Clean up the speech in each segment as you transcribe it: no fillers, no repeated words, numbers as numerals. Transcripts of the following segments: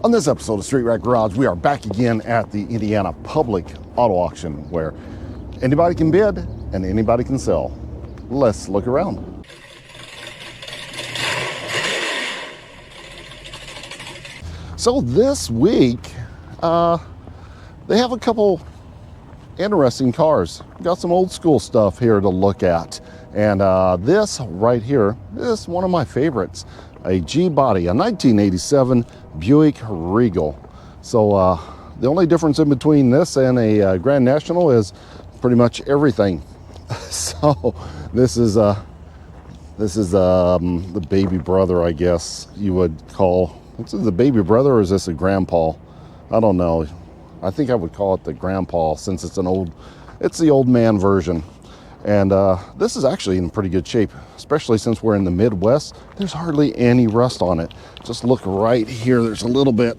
On this episode of Street Rat Garage, we are back again at the Indiana Public Auto Auction, where anybody can bid and anybody can sell. Let's look around. So this week, they have a couple interesting cars. Got some old school stuff here to look at. And this right here is one of my favorites. A G-body, a 1987 Buick Regal. So the only difference in between this and a Grand National is pretty much everything. So this is the baby brother, I guess you would call. This is the baby brother, or is this a grandpa? I don't know. I think I would call it the grandpa, since it's the old man version. And this is actually in pretty good shape, especially since we're in the Midwest. There's hardly any rust on it. Just look right here. There's a little bit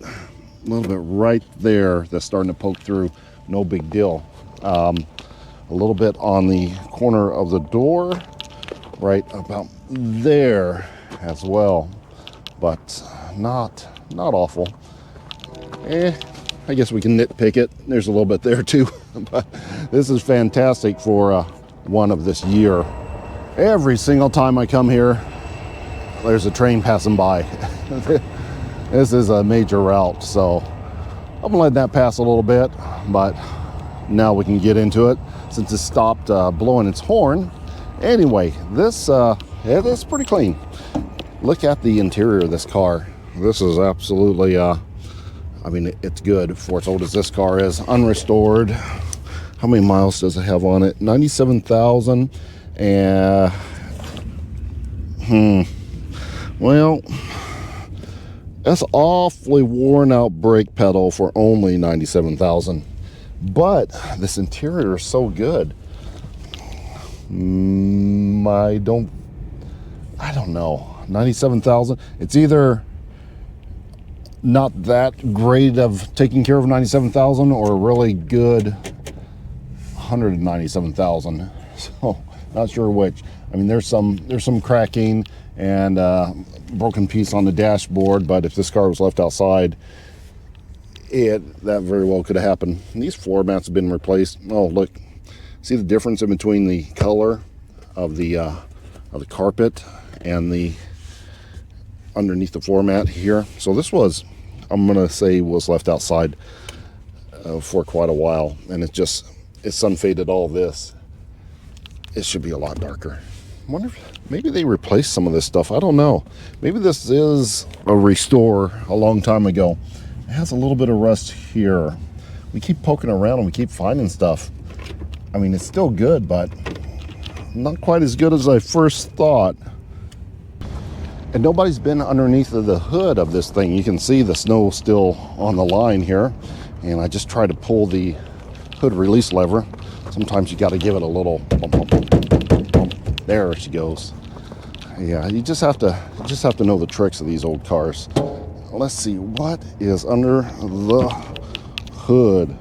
right there that's starting to poke through. No big deal. A little bit on the corner of the door, right about there as well, but not awful. I guess we can nitpick it. There's a little bit there too, but this is fantastic for one of this year. Every single time I come here, there's a train passing by. This is a major route, so I'm gonna let that pass a little bit, but now we can get into it since it stopped blowing its horn. Anyway, this is pretty clean. Look at the interior of this car. This is absolutely it's good for as old as this car is, unrestored. How many miles does it have on it? 97,000. And well, that's awfully worn out brake pedal for only 97,000. But this interior is so good. I don't know. 97,000. It's either not that great of taking care of 97,000 or really good 197,000. So not sure which. I mean, there's some cracking and broken piece on the dashboard, but if this car was left outside, that very well could have happened. And these floor mats have been replaced. Oh, look, see the difference in between the color of the carpet and the underneath the floor mat here. So this was, I'm gonna say, was left outside for quite a while, and it's sun faded all this. It should be a lot darker. I wonder if maybe they replaced some of this stuff. I don't know. Maybe this is a restore a long time ago. It has a little bit of rust here. We keep poking around and we keep finding stuff. I mean, it's still good, but not quite as good as I first thought. And nobody's been underneath of the hood of this thing. You can see the snow still on the line here. And I just try to pull the hood release lever. Sometimes you got to give it a little bump, bump, bump, bump. There she goes. Yeah, you just have to know the tricks of these old cars. Let's see what is under the hood.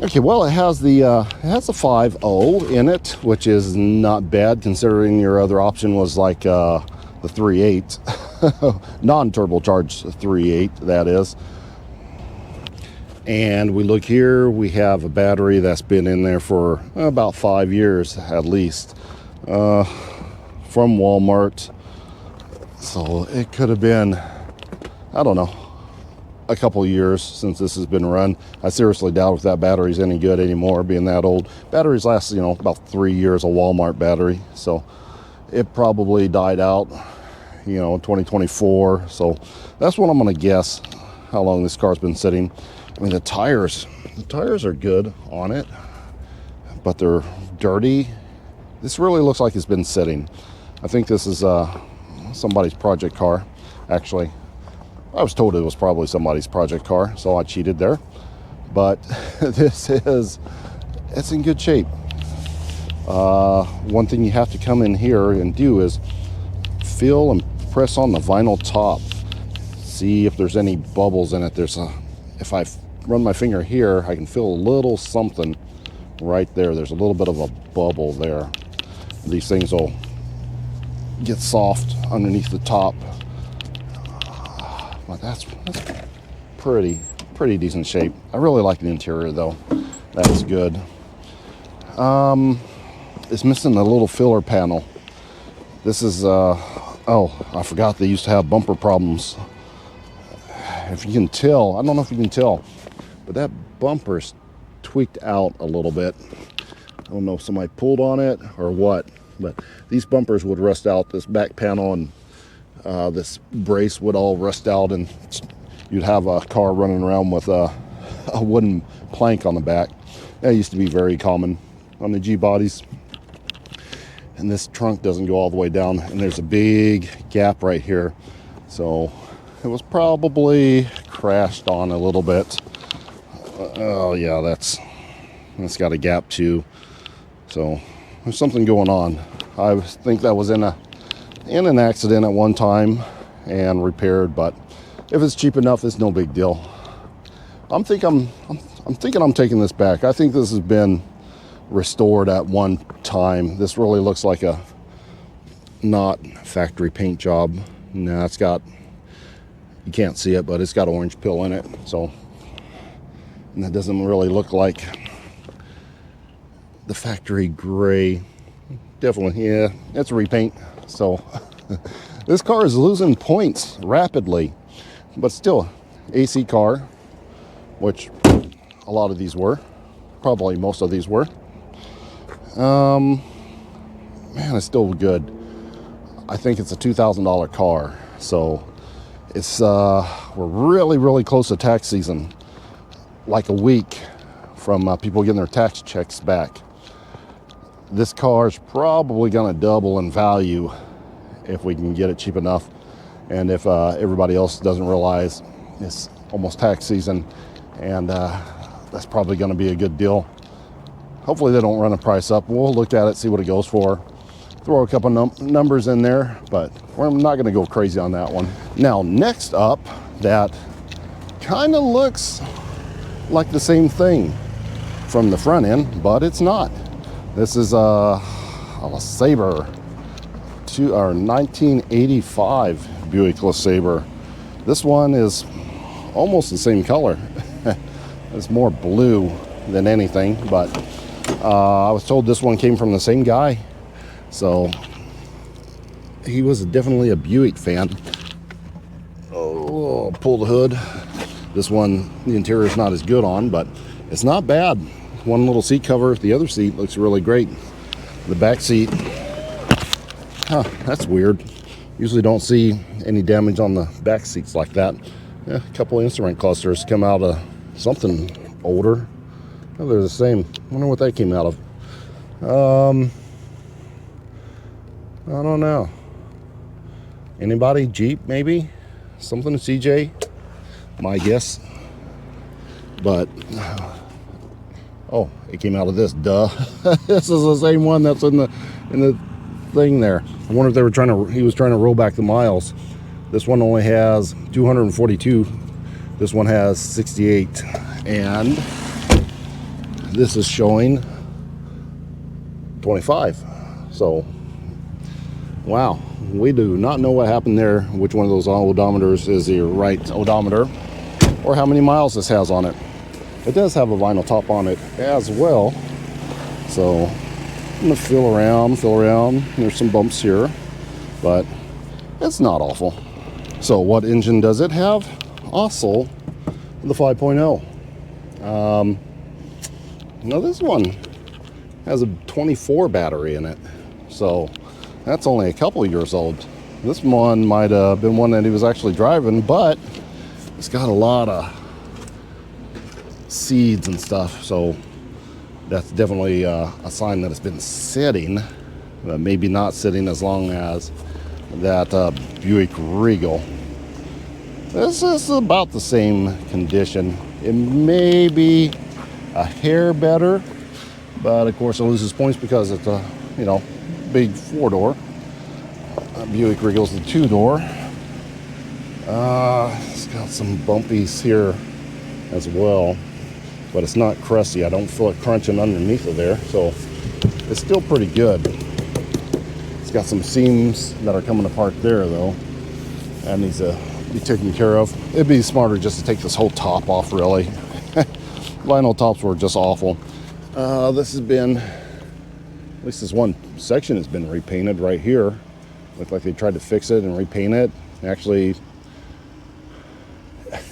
Okay, well, it has a 5.0 in it, which is not bad considering your other option was like the 3.8, non-turbocharged 3.8, that is. And we look here, we have a battery that's been in there for about 5 years at least, from Walmart. So it could have been, I don't know, a couple years since this has been run. I seriously doubt if that battery's any good anymore, being that old. Batteries last, about 3 years, a Walmart battery. So it probably died out, in 2024. So that's what I'm gonna guess, how long this car's been sitting. I mean, the tires are good on it, but they're dirty. This really looks like it's been sitting. I think this is somebody's project car, actually. I was told it was probably somebody's project car, so I cheated there. But it's in good shape. One thing you have to come in here and do is feel and press on the vinyl top. See if there's any bubbles in it. If I run my finger here, I can feel a little something right there. There's a little bit of a bubble there. These things will get soft underneath the top. But that's pretty decent shape. I really like the interior though. That's good. It's missing a little filler panel. This is oh, I forgot they used to have bumper problems. If you can tell, I don't know if you can tell, but that bumper's tweaked out a little bit. I don't know if somebody pulled on it or what, but these bumpers would rust out. This back panel and this brace would all rust out, and you'd have a car running around with a wooden plank on the back. That used to be very common on the G bodies. And this trunk doesn't go all the way down, and there's a big gap right here. So it was probably crashed on a little bit. Oh yeah, that's got a gap too. So there's something going on. I think that was in an accident at one time and repaired, but if it's cheap enough, it's no big deal. I'm thinking I'm taking this back. I think this has been restored at one time. This really looks like a not factory paint job. No, it's got, you can't see it, but it's got orange pill in it. So, and that doesn't really look like the factory gray. Definitely, yeah, it's a repaint. So this car is losing points rapidly, but still AC car, which a lot of these were, probably most of these were. Man, it's still good. I think it's a $2,000 car, so it's we're really close to tax season, like a week from people getting their tax checks back. This car is probably going to double in value if we can get it cheap enough, and if everybody else doesn't realize it's almost tax season, and that's probably going to be a good deal. Hopefully they don't run the price up. We'll look at it, see what it goes for. Throw a couple numbers in there, but we're not going to go crazy on that one. Now, next up, that kind of looks like the same thing from the front end, but it's not. This is a LeSabre, 1985 Buick LeSabre. This one is almost the same color. It's more blue than anything, but I was told this one came from the same guy, so he was definitely a Buick fan. Oh, pull the hood. This one, the interior is not as good on, but it's not bad. One little seat cover, the other seat looks really great. The back seat, that's weird. Usually don't see any damage on the back seats like that. Yeah, a couple of instrument clusters come out of something older. Oh, they're the same. I wonder what that came out of. I don't know. Anybody? Jeep, maybe? Something CJ? My guess. But, oh, it came out of this. Duh. This is the same one that's in the thing there. I wonder if he was trying to roll back the miles. This one only has 242. This one has 68. And this is showing 25. So, wow, we do not know what happened there, which one of those odometers is the right odometer, or how many miles this has on it. It does have a vinyl top on it as well. So I'm gonna feel around. There's some bumps here, but it's not awful. So what engine does it have? Also the 5.0. Now this one has a 24 battery in it, so that's only a couple years old. This one might have been one that he was actually driving, but it's got a lot of seeds and stuff, so that's definitely a sign that it's been sitting, but maybe not sitting as long as that Buick Regal. This is about the same condition. It may be a hair better, but of course it loses points because it's a, big four-door. Buick Regal's the two-door. It's got some bumpies here as well, but it's not crusty. I don't feel it crunching underneath of there, so it's still pretty good. It's got some seams that are coming apart there though, and needs a be taken care of. It'd be smarter just to take this whole top off, really. Vinyl tops were just awful. This has been, at least this one section has been repainted right here. Looked like they tried to fix it and repaint it. Actually,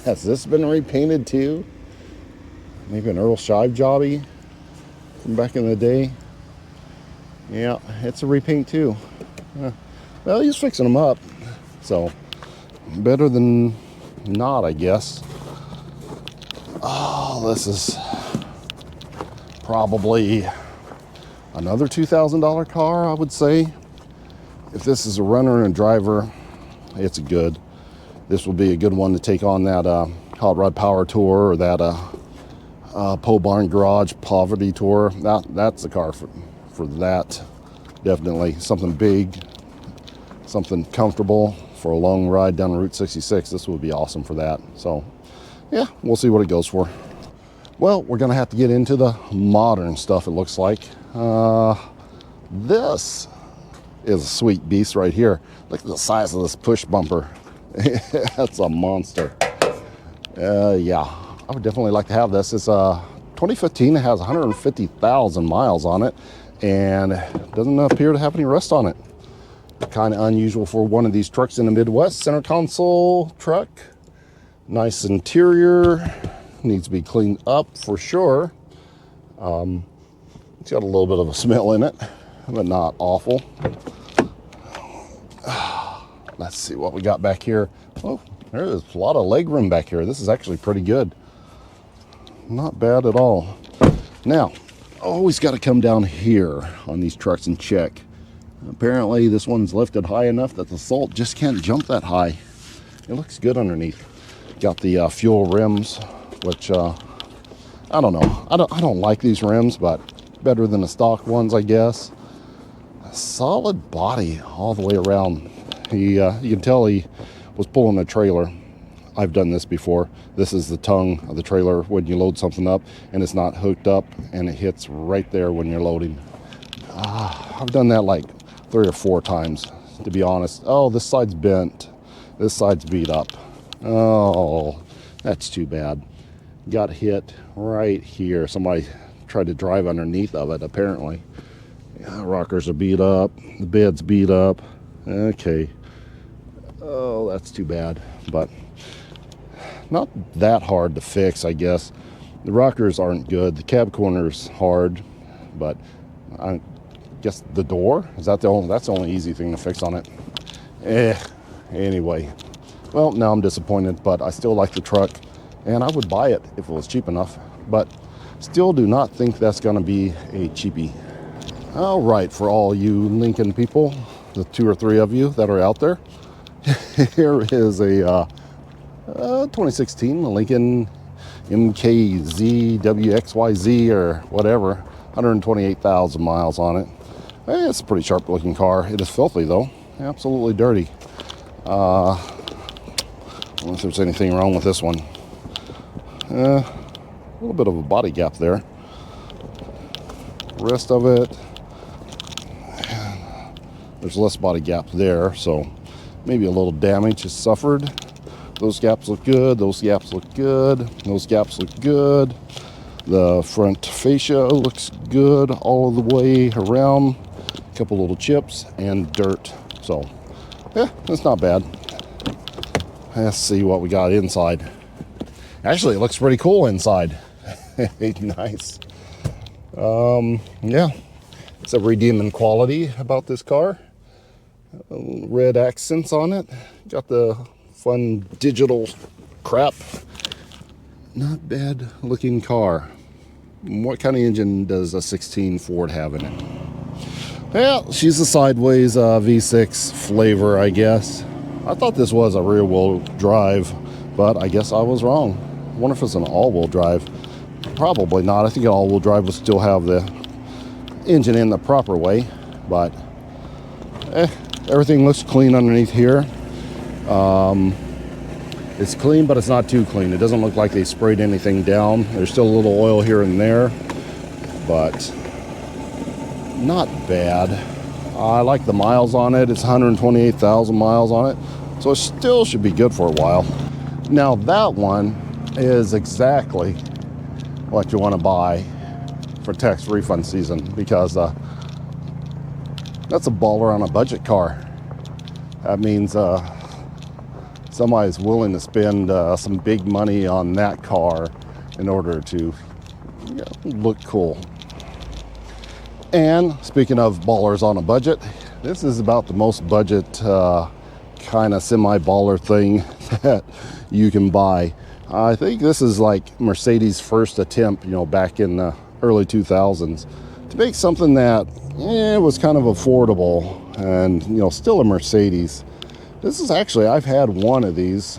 has this been repainted too? Maybe an Earl Shive jobby from back in the day. Yeah, it's a repaint too. Well, he's fixing them up, so better than not, I guess. Oh, this is probably another $2,000 car, I would say. If this is a runner and a driver, it's good. This will be a good one to take on that Hot Rod Power Tour or that Pole Barn Garage Poverty Tour. That's the car for that. Definitely something big, something comfortable for a long ride down Route 66. This would be awesome for that. So yeah, we'll see what it goes for. Well, we're gonna have to get into the modern stuff, it looks like. This is a sweet beast right here. Look at the size of this push bumper. That's a monster. Yeah, I would definitely like to have this. It's 2015. It has 150,000 miles on it and doesn't appear to have any rust on it. Kind of unusual for one of these trucks in the Midwest. Center console truck. Nice interior. Needs to be cleaned up for sure. It's got a little bit of a smell in it, but not awful. Let's see what we got back here. Oh, there's a lot of leg room back here. This is actually pretty good. Not bad at all. Now, always got to come down here on these trucks and check. Apparently this one's lifted high enough that the salt just can't jump that high. It looks good underneath. Got the fuel rims, which I don't know. I don't like these rims, but better than the stock ones, I guess. A solid body all the way around. You can tell he was pulling a trailer. I've done this before. This is the tongue of the trailer when you load something up and it's not hooked up and it hits right there when you're loading. I've done that like 3 or 4 times, to be honest. Oh, this side's bent. This side's beat up. Oh, that's too bad. Got hit right here. Somebody tried to drive underneath of it, apparently. Yeah, rockers are beat up. The bed's beat up. Okay. Oh, that's too bad. But not that hard to fix, I guess. The rockers aren't good. The cab corner's hard, but I guess the door, that's the only easy thing to fix on it. Anyway. Well, now I'm disappointed, but I still like the truck, and I would buy it if it was cheap enough, but still do not think that's going to be a cheapie. All right, for all you Lincoln people, the 2 or 3 of you that are out there, here is a 2016 Lincoln MKZ WXYZ or whatever, 128,000 miles on it. It's a pretty sharp looking car. It is filthy though, absolutely dirty. I don't know if there's anything wrong with this one. A little bit of a body gap there. The rest of it, there's less body gap there, so maybe a little damage is suffered. Those gaps look good. Those gaps look good. Those gaps look good. The front fascia looks good all of the way around. A couple little chips and dirt. So, yeah, that's not bad. Let's see what we got inside. Actually, it looks pretty cool inside. Nice. Yeah, it's a redeeming quality about this car. Red accents on it. Got the fun digital crap. Not bad looking car. What kind of engine does a 16 Ford have in it? Well, she's a sideways V6 flavor, I guess. I thought this was a rear-wheel drive, but I guess I was wrong. I wonder if it's an all-wheel drive. Probably not. I think an all-wheel drive would still have the engine in the proper way, but everything looks clean underneath here. It's clean, but it's not too clean. It doesn't look like they sprayed anything down. There's still a little oil here and there, but not bad. I like the miles on it. It's 128,000 miles on it. So it still should be good for a while. Now that one is exactly what you want to buy for tax refund season, because that's a baller on a budget car. That means somebody's willing to spend some big money on that car in order to look cool. And speaking of ballers on a budget, this is about the most budget kind of semi-baller thing that you can buy. I think this is like Mercedes' first attempt, back in the early 2000s, to make something that was kind of affordable and, still a Mercedes. This is actually, I've had one of these,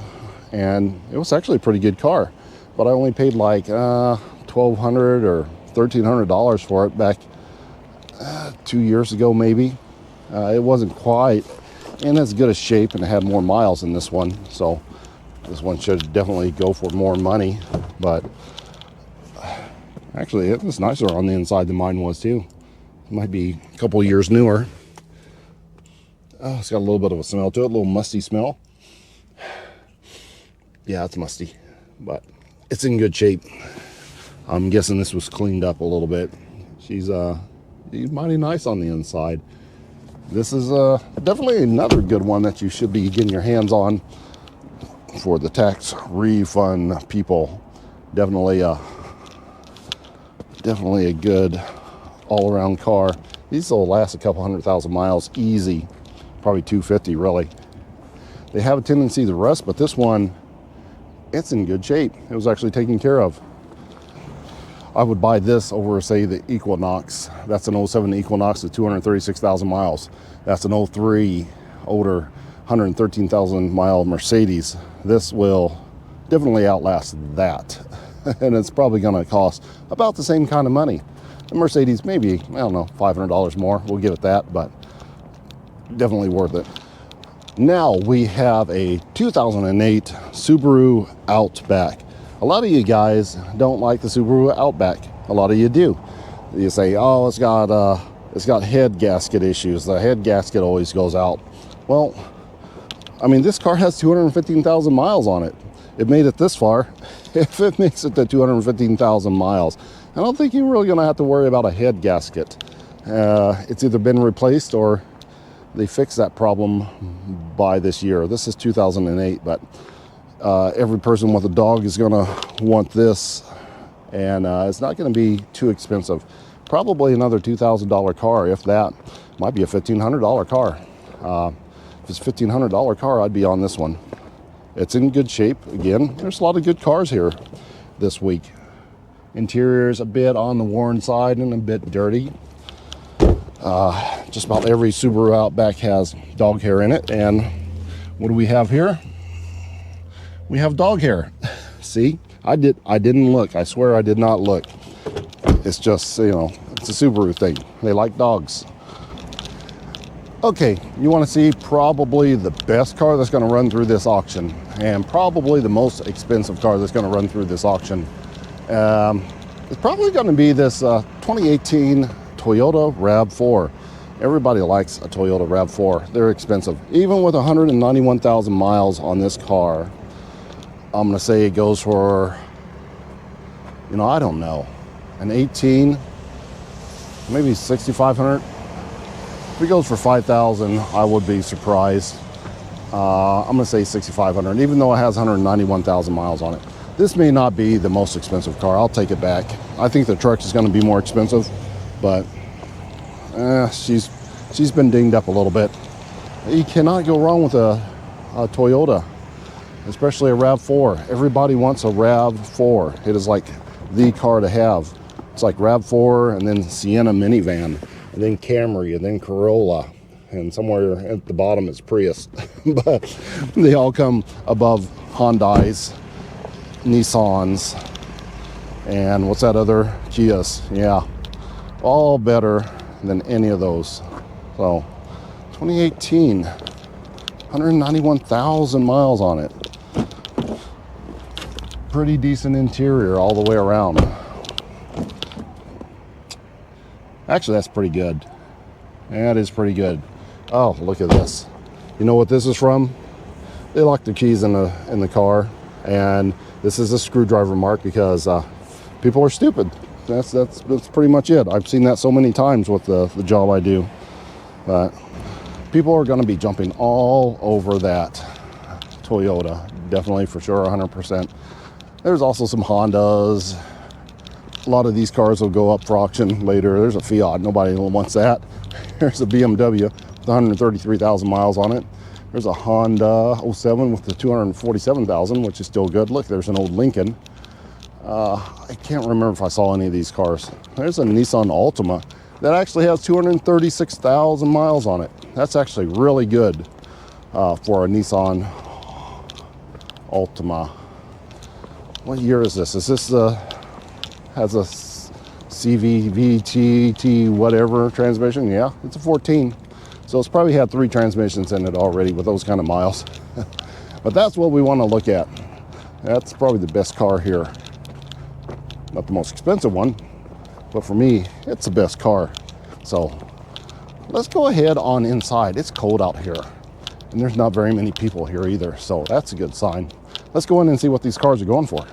and it was actually a pretty good car, but I only paid like $1,200 or $1,300 for it back 2 years ago, maybe. It wasn't quite in as good a shape, and it had more miles than this one, so this one should definitely go for more money. But actually, it was nicer on the inside than mine was too. It might be a couple of years newer. Oh, it's got a little bit of a smell to it, a little musty smell. Yeah, it's musty, but it's in good shape. I'm guessing this was cleaned up a little bit. She's mighty nice on the inside. This is definitely another good one that you should be getting your hands on for the tax refund people. Definitely a good all-around car. These will last a couple 100,000 miles easy, probably 250 really. They have a tendency to rust, but this one, it's in good shape. It was actually taken care of. I would buy this over, say, the Equinox. That's an 07 Equinox with 236,000 miles. That's an 03 older 113,000 mile Mercedes. This will definitely outlast that. And it's probably going to cost about the same kind of money. The Mercedes, maybe, I don't know, $500 more. We'll give it that, but definitely worth it. Now we have a 2008 Subaru Outback. A lot of you guys don't like the Subaru Outback. A lot of you do. You say, oh, it's got head gasket issues. The head gasket always goes out. Well, I mean, this car has 215,000 miles on it. It made it this far. If it makes it to 215,000 miles, I don't think you're really going to have to worry about a head gasket. It's either been replaced or they fixed that problem by this year. This is 2008, but every person with a dog is going to want this, and it's not going to be too expensive. Probably another $2,000 car, if that. Might be a $1,500 car. If it's a $1,500 car, I'd be on this one. It's in good shape. Again, there's a lot of good cars here this week. Interior is a bit on the worn side and a bit dirty. Just about every Subaru Outback has dog hair in it. And what do we have here? We have dog hair. See, I didn't look. I swear I did not look. It's just, it's a Subaru thing. They like dogs. Okay, you want to see probably the best car that's going to run through this auction, and probably the most expensive car that's going to run through this auction. It's probably going to be this 2018 Toyota RAV4. Everybody likes a Toyota RAV4. They're expensive. Even with 191,000 miles on this car, I'm going to say it goes for, I don't know, an 18, maybe 6,500. If it goes for 5,000, I would be surprised. I'm going to say 6,500, even though it has 191,000 miles on it. This may not be the most expensive car. I'll take it back. I think the truck is going to be more expensive, but she's been dinged up a little bit. You cannot go wrong with a Toyota, especially a RAV4. Everybody wants a RAV4. It is like the car to have. It's like RAV4 and then Sienna minivan, and then Camry, and then Corolla, and somewhere at the bottom is Prius. But they all come above Hyundais, Nissans, and what's that other? Kias. Yeah, all better than any of those. So 2018, 191,000 miles on it. Pretty decent interior all the way around. Actually, that's pretty good. That is pretty good. Oh, look at this. You know what this is from? they locked the keys in the car, and this is a screwdriver mark because people are stupid. That's pretty much it. I've seen that so many times with the job I do. But people are going to be jumping all over that Toyota, definitely, for sure, 100%. There's also some Hondas. A lot of these cars will go up for auction later. There's a Fiat, nobody wants that. There's a BMW with 133,000 miles on it. There's a Honda 07 with the 247,000, which is still good. Look, there's an old Lincoln. I can't remember if I saw any of these cars. There's a Nissan Altima that actually has 236,000 miles on it. That's actually really good for a Nissan Altima. What year is this? Is this has a CVT whatever transmission? Yeah, it's a 14. So it's probably had 3 transmissions in it already with those kind of miles. But that's what we want to look at. That's probably the best car here. Not the most expensive one, but for me, it's the best car. So let's go ahead on inside. It's cold out here, and there's not very many people here either. So that's a good sign. Let's go in and see what these cars are going for.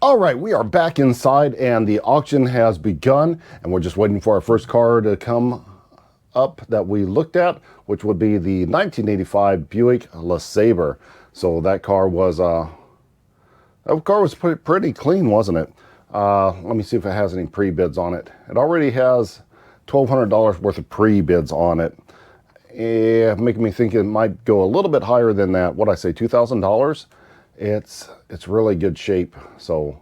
All right, we are back inside, and the auction has begun, and we're just waiting for our first car to come up that we looked at, which would be the 1985 Buick LeSabre. So that car was pretty clean, wasn't it? Let me see if it has any pre-bids on it. It already has $1,200 worth of pre-bids on it. Yeah, making me think it might go a little bit higher than that. What'd I say, $2,000? It's really good shape. So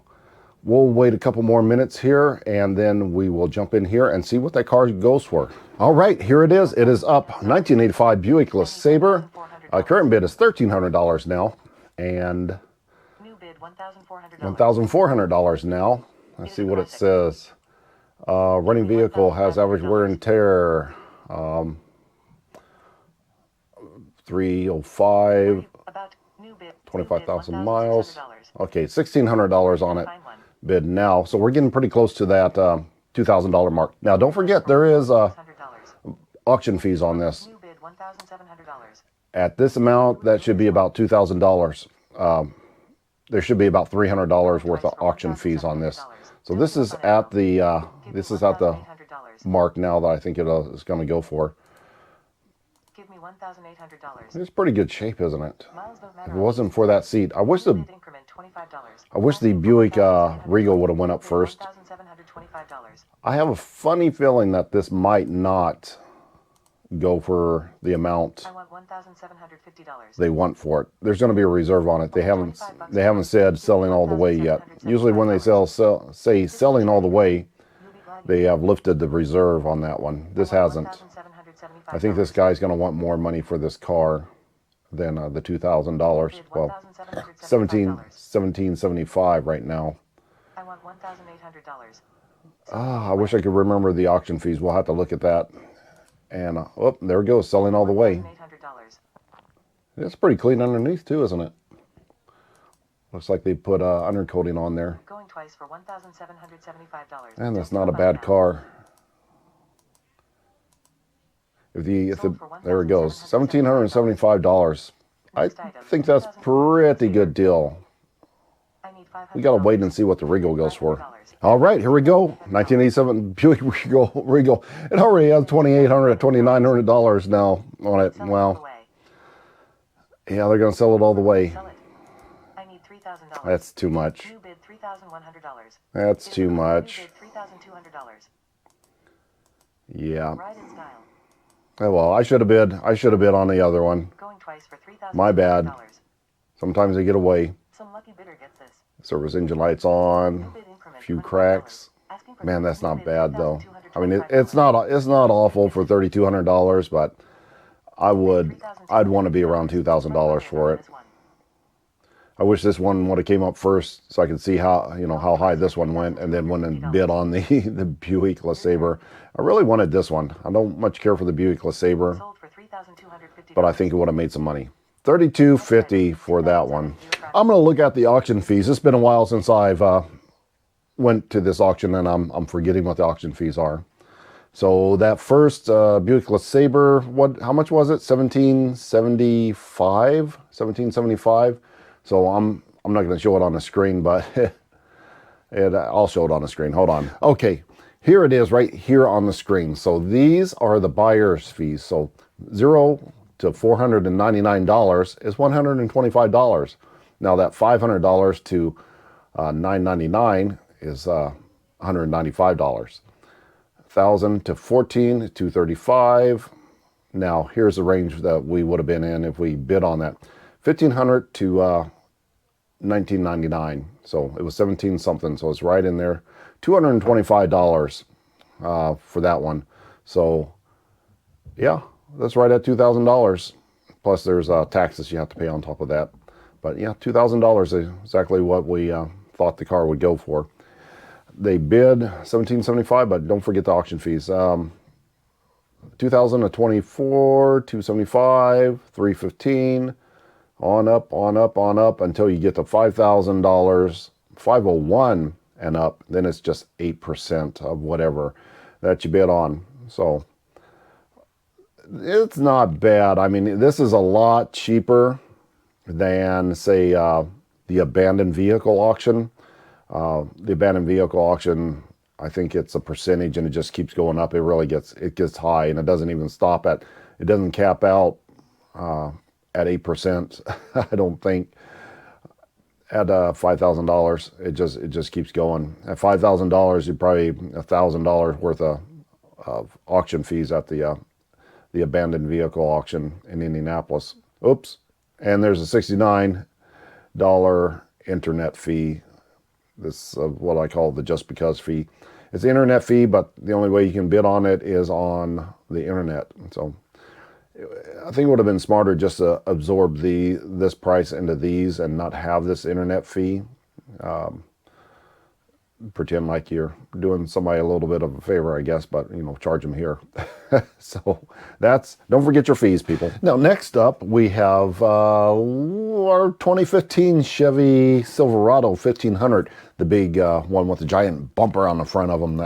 we'll wait a couple more minutes here, and then we will jump in here and see what that car goes for. All right, here it is. It is up. 1985 Buick LeSabre. Current bid is $1,300 now, and new bid $1,400 now. Let's see what it says. Running vehicle has average wear and tear. 305. 25,000 miles. Okay, $1,600 on it bid now. So we're getting pretty close to that $2,000 mark. Now, don't forget, there is auction fees on this. At this amount, that should be about $2,000. There should be about $300 worth of auction fees on this. So this is at the mark now that I think it is going to go for. Give me $1,800. It's pretty good shape, isn't it? If it wasn't for that seat, I wish the Buick Regal would have went up first. I have a funny feeling that this might not go for the amount I want $1,750. they want for it. There's going to be a reserve on it. They haven't said selling all the way yet. Usually when they say selling all the way, they have lifted the reserve on that one. This hasn't. I think this guy's going to want more money for this car than the $2,000. Well, $1,775 right now. I want $1,800. I wish I could remember the auction fees. We'll have to look at that. And oh, there it goes, selling all the way. It's pretty clean underneath too, isn't it? Looks like they put undercoating on there. Going twice for $1,775. And that's not a bad car. There it goes, $1,775. I think that's pretty good deal. We gotta wait and see what the Regal goes for. All right, here we go. 1987 Buick Regal. It already has $2,800, $2,900 now on it. Well, yeah, they're gonna sell it all the way. I need $3,000. That's too much. New bid $3,100. That's too much. $3,200. Yeah. Ride in style. Oh, well, I should have bid on the other one. Going twice for $3,000. My bad. Sometimes they get away. Some lucky bidder gets this. Service engine lights on. A few cracks. Man, that's not bad though. I mean, it's not awful for $3,200, but I'd want to be around $2,000 for it. I wish this one would have came up first so I could see how high this one went, and then went and bid on the Buick LeSabre. I really wanted this one. I don't much care for the Buick LeSabre, but I think it would have made some money. $3,250 for that one. I'm going to look at the auction fees. It's been a while since I've went to this auction, and I'm forgetting what the auction fees are. So that first Buick LeSabre, how much was it? 1775. 1775. So I'm not going to show it on the screen, but I'll show it on the screen. Hold on. Okay, here it is right here on the screen. So these are the buyer's fees. So $0 to $499 is $125. Now that $500 to $999 is $195. 1,000 to 14, 235. Now here's the range that we would have been in if we bid on that. 1,500 to 1999. So it was 17 something. So it's right in there. $225 for that one. So yeah, that's right at $2,000. Plus there's taxes you have to pay on top of that. But yeah, $2,000 is exactly what we thought the car would go for. They bid $1,775, but don't forget the auction fees. 2024, $275, $315, on up, on up, on up until you get to $5,000, $501 and up. Then it's just 8% of whatever that you bid on. So it's not bad. I mean, this is a lot cheaper than, say, the abandoned vehicle auction. The abandoned vehicle auction, I think it's a percentage and it just keeps going up. It gets high, and it doesn't even stop at, it doesn't cap out at 8%. I don't think at $5,000. It just keeps going. At $5,000, you probably $1,000 worth of auction fees at the abandoned vehicle auction in Indianapolis. Oops. And there's a $69 internet fee. This is what I call the just because fee. It's the internet fee, but the only way you can bid on it is on the internet. So I think it would have been smarter just to absorb this price into these and not have this internet fee. Pretend like you're doing somebody a little bit of a favor, I guess, but charge them here. So don't forget your fees, people. Now, next up, we have our 2015 Chevy Silverado 1500, the big one with the giant bumper on the front of them.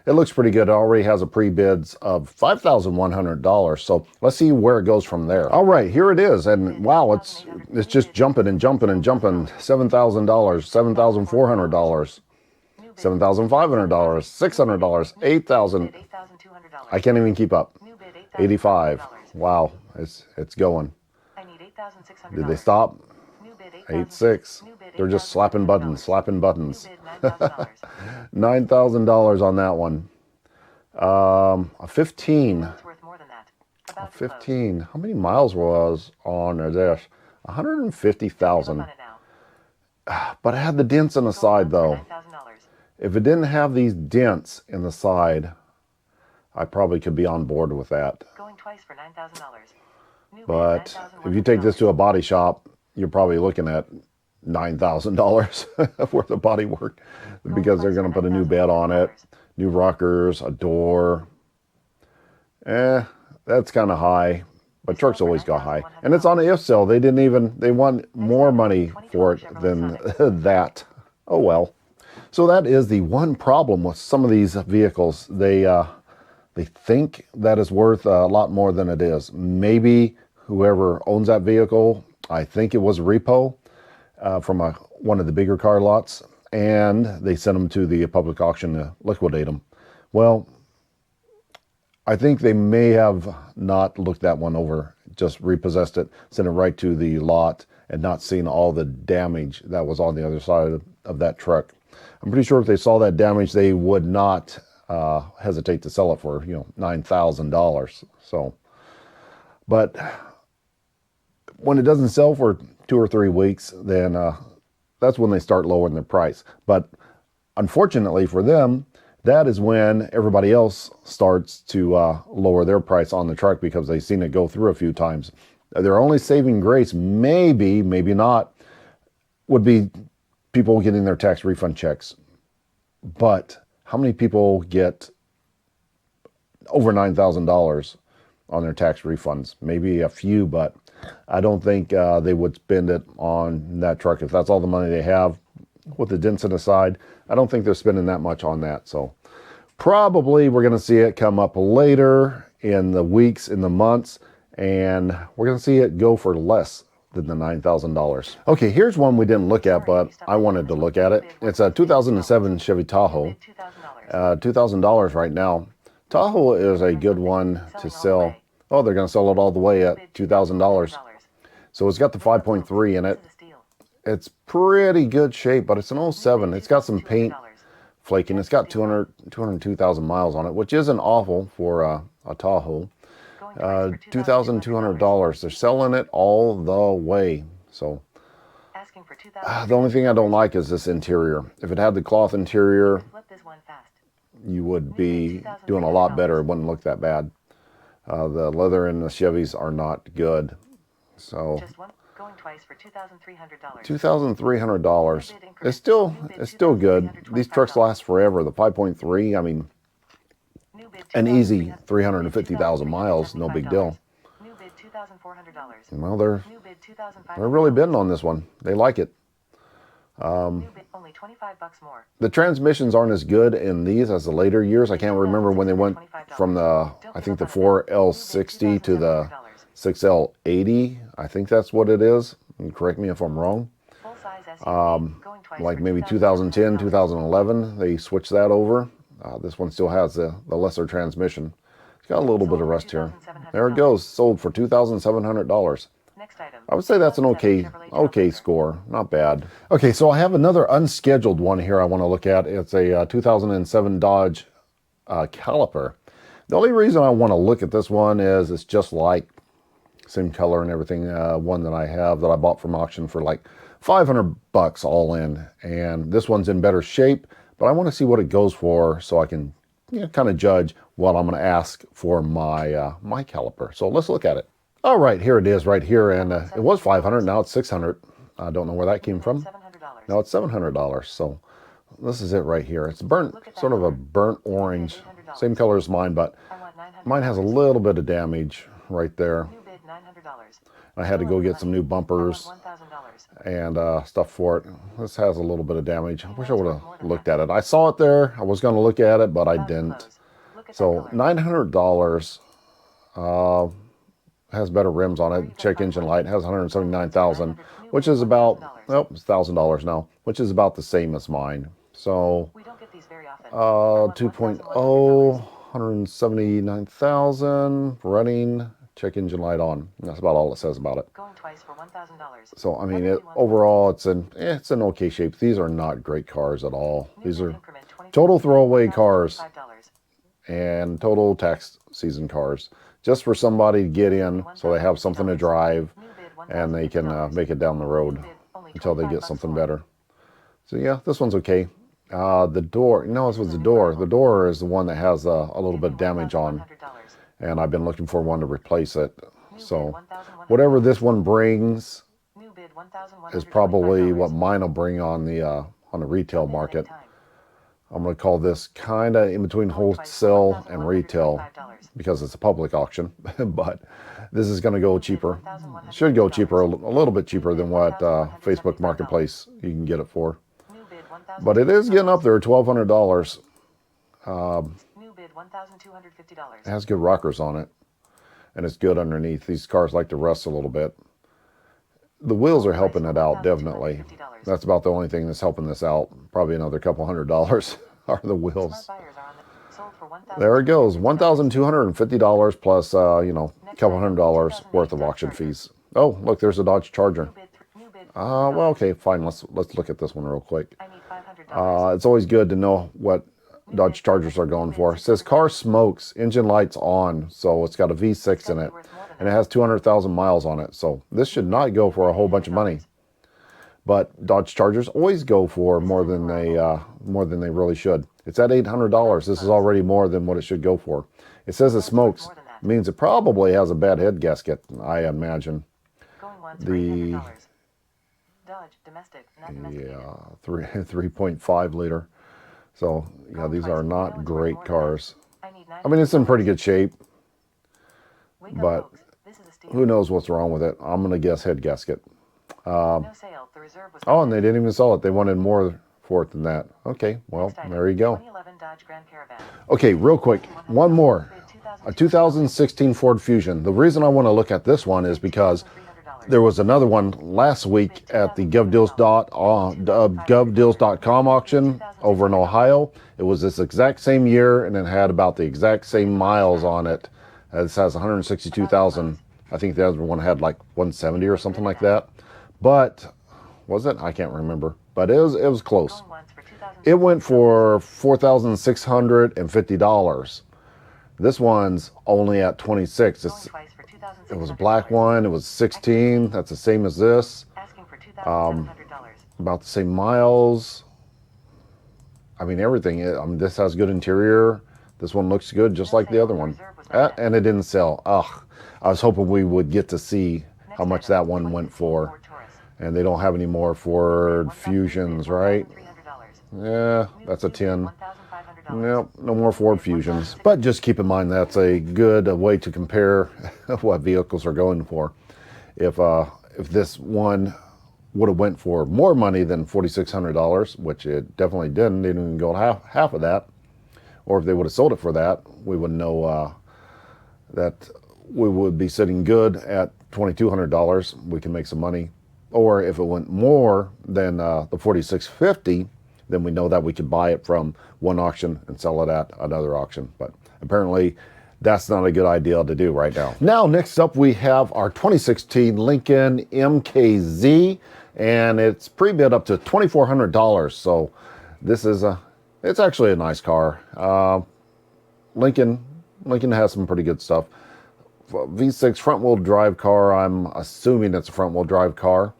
It looks pretty good. It already has a pre-bids of $5,100. So let's see where it goes from there. All right, here it is. And wow, it's just jumping and jumping and jumping. $7,000, $7,400. $7,500, $600, $8,000. I can't even keep up. $85. Wow, it's going. Did they stop? $8,600. They're just slapping buttons. $9,000 on that one. A 15. A 15. How many miles was on this? 150,000. But it had the dents on the side, though. If it didn't have these dents in the side, I probably could be on board with that. Going twice for $9,000. But if you take this to a body shop, you're probably looking at $9,000 worth of body work, because they're going to put a new bed on it, new rockers, a door. That's kind of high, but trucks always got high. And it's on the if sale. They want more money for it than that. Oh well. So that is the one problem with some of these vehicles. They think that is worth a lot more than it is. Maybe whoever owns that vehicle, I think it was a repo from one of the bigger car lots, and they sent them to the public auction to liquidate them. Well, I think they may have not looked that one over, just repossessed it, sent it right to the lot, and not seen all the damage that was on the other side of that truck. I'm pretty sure if they saw that damage, they would not hesitate to sell it for $9,000. So, but when it doesn't sell for 2 or 3 weeks, then that's when they start lowering their price. But unfortunately for them, that is when everybody else starts to lower their price on the truck, because they've seen it go through a few times. Their only saving grace, maybe not, would be people getting their tax refund checks. But how many people get over $9,000 on their tax refunds? Maybe a few, but I don't think they would spend it on that truck. If that's all the money they have with the dents in the side, I don't think they're spending that much on that. So Probably we're going to see it come up later in the weeks, in the months, and we're going to see it go for less than the $9,000. Okay, here's one we didn't look at, but I wanted to look at it. It's a 2007 Chevy Tahoe, $2,000 right now. Tahoe is a good one to sell. Oh, they're going to sell it all the way at $2,000. So it's got the 5.3 in it. It's pretty good shape, but it's an '07. It's got some paint flaking. It's got 202,000 miles on it, which isn't awful for a Tahoe. $2,200. They're selling it all the way. So the only thing I don't like is this interior. If it had the cloth interior, you would be doing a lot better. It wouldn't look that bad. The leather in the Chevys are not good. So $2,300. It's still good. These trucks last forever. The 5.3, I mean, an easy 350,000 miles, no big deal. Well, they're really bidding on this one. They like it. Only $25 more. The transmissions aren't as good in these as the later years. I can't remember when they went from the, I think the 4L60 to the 6L80. I think that's what it is. And correct me if I'm wrong. Like maybe 2010, 2011, they switched that over. This one still has the lesser transmission. It's got a little bit of rust here. There it goes, sold for $2,700. I would say that's an okay score, not bad. Okay, so I have another unscheduled one here I want to look at. It's a 2007 Dodge Caliper. The only reason I want to look at this one is it's just like, same color and everything, one that I have that I bought from auction for like $500 all in. And this one's in better shape, but I want to see what it goes for so I can kind of judge what I'm going to ask for my my caliper. So let's look at it. All right, here it is right here, and it was $500, now it's $600. I don't know where that came from. Now it's $700, so this is it right here. It's burnt, sort of a burnt orange, same color as mine, but mine has a little bit of damage right there. I had to go get some new bumpers and stuff for it. This has a little bit of damage. I wish I would have looked at it. I saw it there. I was going to look at it, but I didn't. So $900. Has better rims on it. Check engine light. Has 179,000, which is about, oh, it's $1,000 now, which is about the same as mine. So 2.0, 179,000 running. Check engine light on. That's about all it says about it. So I mean, overall, it's in okay shape. These are not great cars at all. These are total throwaway cars and total tax season cars, just for somebody to get in so they have something to drive and they can make it down the road until they get something better. So yeah, this one's okay. The door, no, this was the door. The door is the one that has a little bit of damage on, and I've been looking for one to replace it. So whatever this one brings is probably what mine will bring on the retail market. I'm going to call this kind of in between wholesale and retail because it's a public auction, but this is going to go cheaper. It should go cheaper, a little bit cheaper than what Facebook Marketplace you can get it for. But it is getting up there, $1,200. It has good rockers on it, and it's good underneath. These cars like to rust a little bit. The wheels are helping it out, definitely. That's about the only thing that's helping this out. Probably another couple $100 are the wheels. There it goes, $1,250 plus, a couple $100 worth of auction fees. Oh, look, there's a Dodge Charger. Well, okay, fine. Let's look at this one real quick. It's always good to know what Dodge Chargers are going for. It says car smokes, engine lights on, so it's got a V6 in it, and it has 200,000 miles on it. So this should not go for a whole bunch of money. But Dodge Chargers always go for more than they really should. It's at $800. This is already more than what it should go for. It says it smokes. It means it probably has a bad head gasket, I imagine. The 3.5 liter. So yeah, these are not great cars. I mean, it's in pretty good shape, but who knows what's wrong with it? I'm gonna guess head gasket. Oh, and they didn't even sell it. They wanted more for it than that. Okay, well, Next item, there you go. 2011 Dodge Grand Caravan. Okay, real quick, one more. A 2016 Ford Fusion. The reason I want to look at this one is because there was another one last week at the govdeals.com auction over in Ohio. It was this exact same year, and it had about the exact same miles on it. This has 162,000. I think the other one had like 170 or something like that. But was it? I can't remember. But it was close. It went for $4,650. This one's only at 26. It was a black one. It was 16. That's the same as this. About the same miles. I mean, everything. This has good interior. This one looks good, just like the other one. And it didn't sell. Ugh. I was hoping we would get to see how much that one went for. And they don't have any more Ford Fusions, right? Yeah, that's a 10. Nope, no more Ford Fusions. But just keep in mind that's a good way to compare what vehicles are going for. If this one would have went for more money than $4,600, which it definitely didn't, they didn't even go half of that, or if they would have sold it for that, we would know that we would be sitting good at $2,200. We can make some money. Or if it went more than the $4,650, then we know that we could buy it from one auction and sell it at another auction. But apparently that's not a good idea to do right now. Now, next up, we have our 2016 Lincoln MKZ, and it's pre-bid up to $2,400. So this is it's actually a nice car. Lincoln has some pretty good stuff. V6 front-wheel drive car. I'm assuming it's a front-wheel drive car.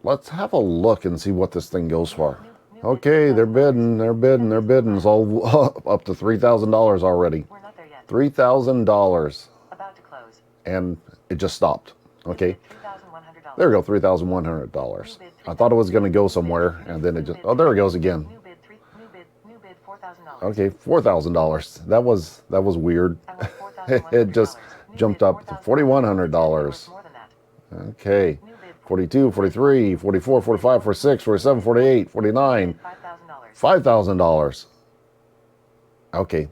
Let's have a look and see what this thing goes for. Okay, they're bidding. It's all up to $3,000 already. We're not there yet. $3,000. About to close. And it just stopped. Okay, $3,100. there we go, $3,100. I thought it was going to go somewhere, and then it just, oh, there it goes again. New bid $4,000. Okay, $4,000. That was weird. I want $4,100. It just jumped up to $4,100. More than that. Okay, 42, 43, 44, 45, 46, 47, 48, 49, $5,000. Okay,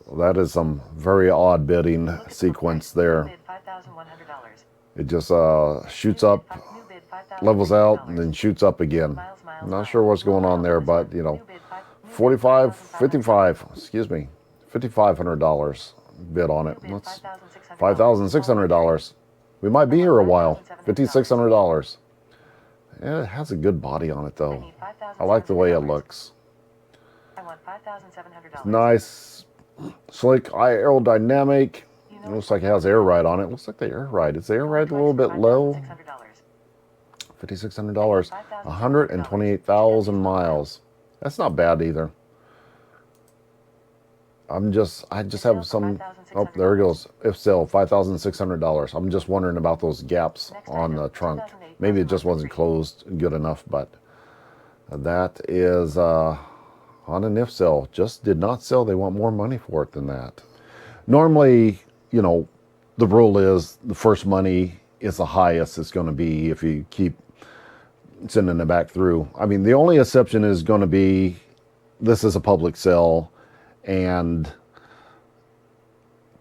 well, that is some very odd bidding sequence there. It just shoots up, levels out, and then shoots up again. I'm not sure what's going on there, but you know, $5,500 bid on it. That's $5,600. We might be here a while. $5,600. Yeah, it has a good body on it though. I like the way it looks. I want $5,700. Nice, slick, aerodynamic. It looks like it has air ride on it. Looks like the air ride. Is the air ride a little bit low? $5,600. 128,000 miles. That's not bad either. I just have some. Oh, there it goes. If sale, $5,600. I'm just wondering about those gaps on the trunk. Maybe it just wasn't closed good enough, but that is on an if sale. Just did not sell. They want more money for it than that. Normally, you know, the rule is the first money is the highest it's going to be if you keep sending it back through. I mean, the only exception is going to be this is a public sale and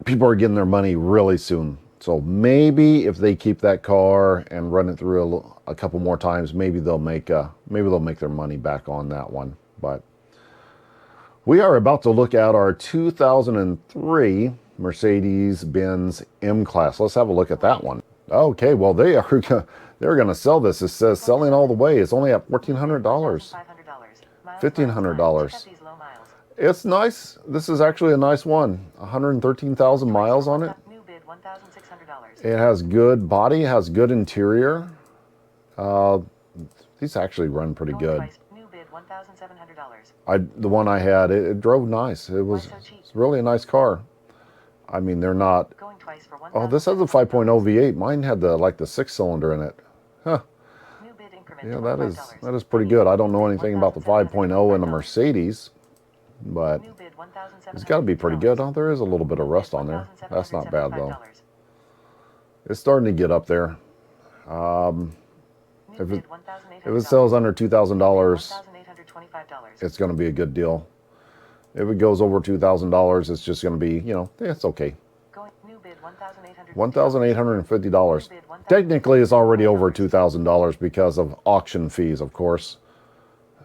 people are getting their money really soon. So maybe if they keep that car and run it through a couple more times, maybe they'll make their money back on that one. But we are about to look at our 2003 Mercedes-Benz M-Class. Let's have a look at that one. Okay, well they're going to sell this. It says selling all the way. It's only at $1,400. $1,500. It's nice. This is actually a nice one. 113,000 miles on it. It has good body, has good interior. These actually run pretty good. The one I had, it drove nice. It's really a nice car. I mean, they're not. Oh, this has a 5.0 V8. Mine had the 6-cylinder in it. Huh. Yeah, that is pretty good. I don't know anything about the 5.0 in a Mercedes, but it's got to be pretty good. Oh, there is a little bit of rust on there. That's not bad though. It's starting to get up there. If New it bid if it sells under $2,000, $1,825. it's going to be a good deal. If it goes over $2,000, it's just going to be, it's okay. New bid $1,850. Technically, it's already over $2,000 because of auction fees, of course.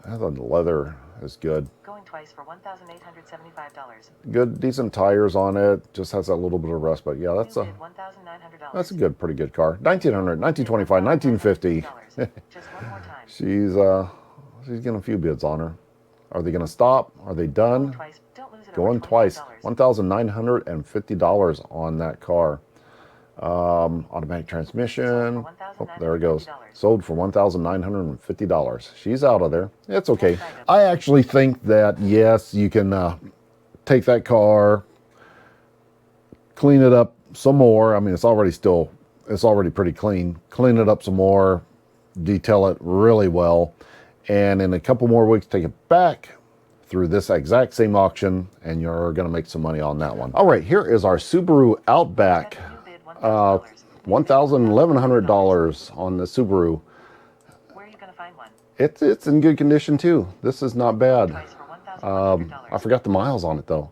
The leather is good. Going twice for $1,875. Good, decent tires on it. Just has that little bit of rust, but yeah, that's New a bid $1,900. that's a good, pretty good car. 1900, 1925, 1950. Just one more time. She's getting a few bids on her. Are they going to stop? Are they done? Twice. Don't lose it. Going twice. $1,950 on that car. Automatic transmission. Oh, there it goes. Sold for $1,950. She's out of there. It's okay. I actually think that, yes, you can take that car, clean it up some more. I mean, it's already pretty clean. Clean it up some more, detail it really well, and in a couple more weeks, take it back through this exact same auction, and you're going to make some money on that one. All right, here is our Subaru Outback. $1,100 on the Subaru. Where are you going to find one? It's in good condition too. This is not bad. I forgot the miles on it though.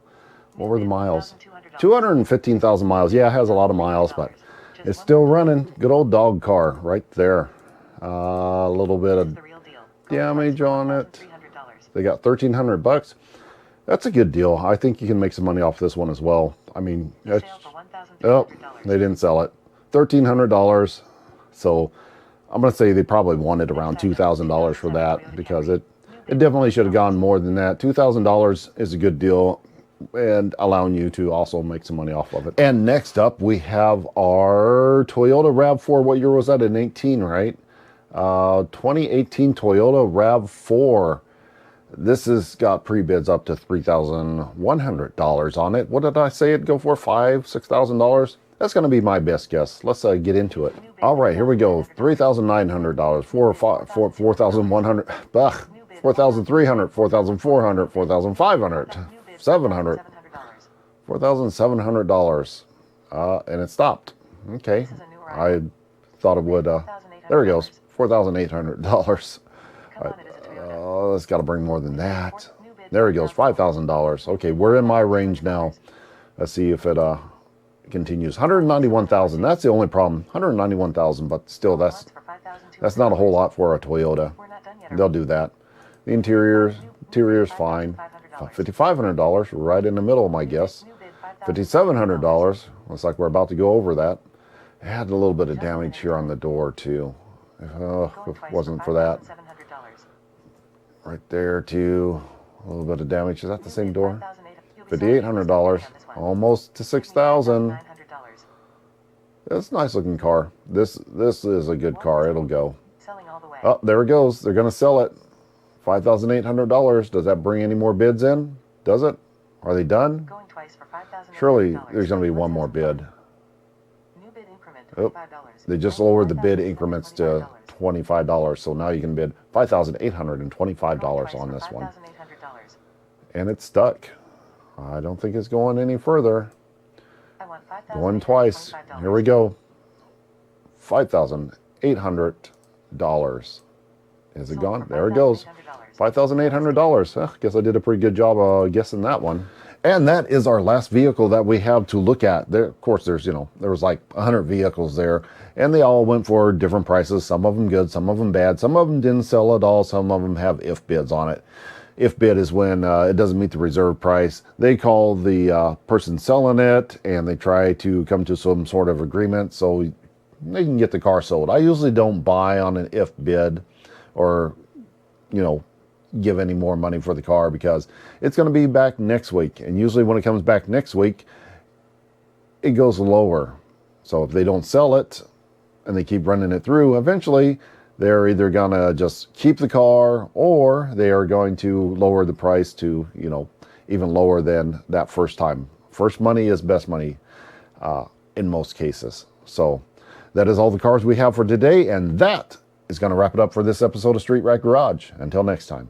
What were the miles? 215,000 miles. Yeah, it has a lot of miles, but it's still running. Good old dog car right there. A little bit of damage on it. They got $1,300. That's a good deal. I think you can make some money off this one as well. I mean, oh, they didn't sell it. $1,300. So I'm going to say they probably wanted around $2,000 for that, because it definitely should have gone more than that. $2,000 is a good deal, and allowing you to also make some money off of it. And next up, we have our Toyota RAV4. What year was that? In 18, right? 2018 Toyota RAV4. This has got pre-bids up to $3,100 on it. What did I say it'd go for? $5,000, $6,000? That's going to be my best guess. Let's get into it. All right, here we go. $3,900, $4,100, $4,300, $4,400, $4,500, $700, $4,700, and it stopped. Okay, I thought it would. There it goes, $4,800. It's got to bring more than that. There it goes, $5,000. Okay, we're in my range now. Let's see if it continues. 191,000. That's the only problem. 191,000, but still, that's not a whole lot for a Toyota. They'll do that. The interior's fine. $5,500, right in the middle, my guess. $5,700. Looks like we're about to go over that. It had a little bit of damage here on the door too. If it wasn't for that. Right there too. A little bit of damage. Is that the same door? $5,800. Almost to $6,000. It's a nice looking car. This is a good car. It'll go. Oh, there it goes. They're going to sell it. $5,800. Does that bring any more bids in? Does it? Are they done? Surely there's going to be one more bid. Oh, they just lowered the bid increments to $25. So now you can bid $5,825 on this one. And it's stuck. I don't think it's going any further. Going twice. Here we go. $5,800. Is it gone? There it goes. $5,800. I guess I did a pretty good job guessing that one. And that is our last vehicle that we have to look at. There, of course, there was like 100 vehicles there, and they all went for different prices. Some of them good, some of them bad. Some of them didn't sell at all. Some of them have if bids on it. If bid is when it doesn't meet the reserve price. They call the person selling it, and they try to come to some sort of agreement so they can get the car sold. I usually don't buy on an if bid or, give any more money for the car, because it's going to be back next week. And usually when it comes back next week, it goes lower. So if they don't sell it and they keep running it through, eventually they're either going to just keep the car, or they are going to lower the price to, even lower than that first time. First money is best money in most cases. So that is all the cars we have for today, and that is going to wrap it up for this episode of Street Rack Garage. Until next time.